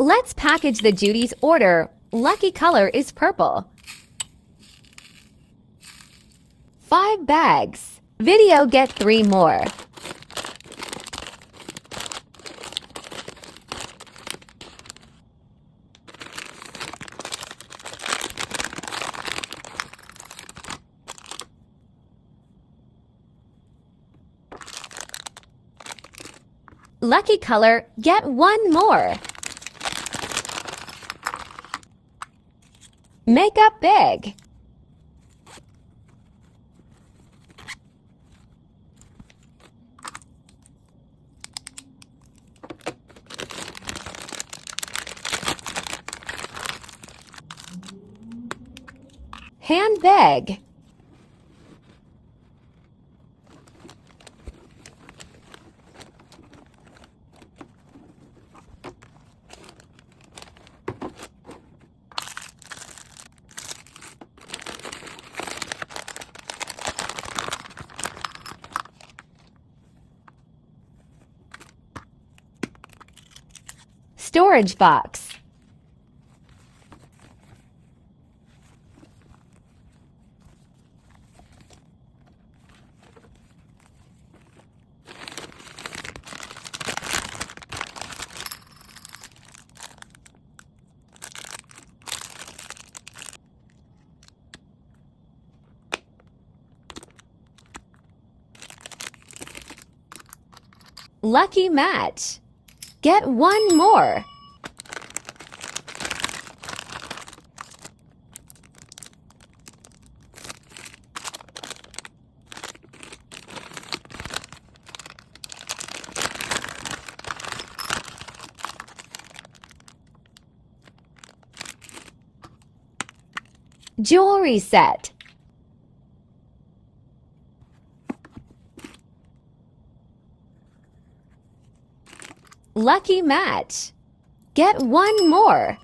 Let's package the Judy's order. Lucky color is purple. 5 bags. Video get 3 more. Lucky color, get 1 more. Make up big. Handbag. Storage box. Lucky match. Get 1 more. Jewelry set. Lucky match. Get 1 more.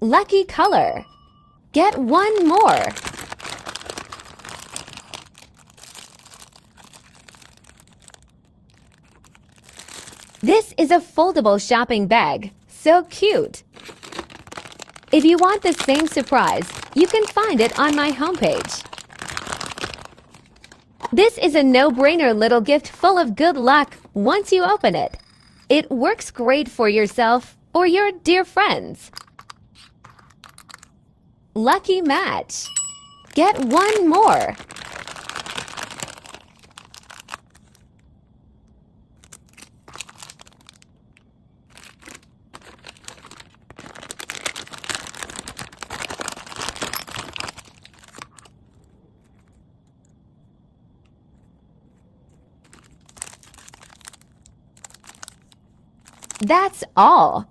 Lucky color. Get 1 more. This is a foldable shopping bag. So cute. If you want the same surprise, you can find it on my homepage. This is a no-brainer little gift full of good luck once you open it. It works great for yourself or your dear friends. Lucky match. Get 1 more. That's all.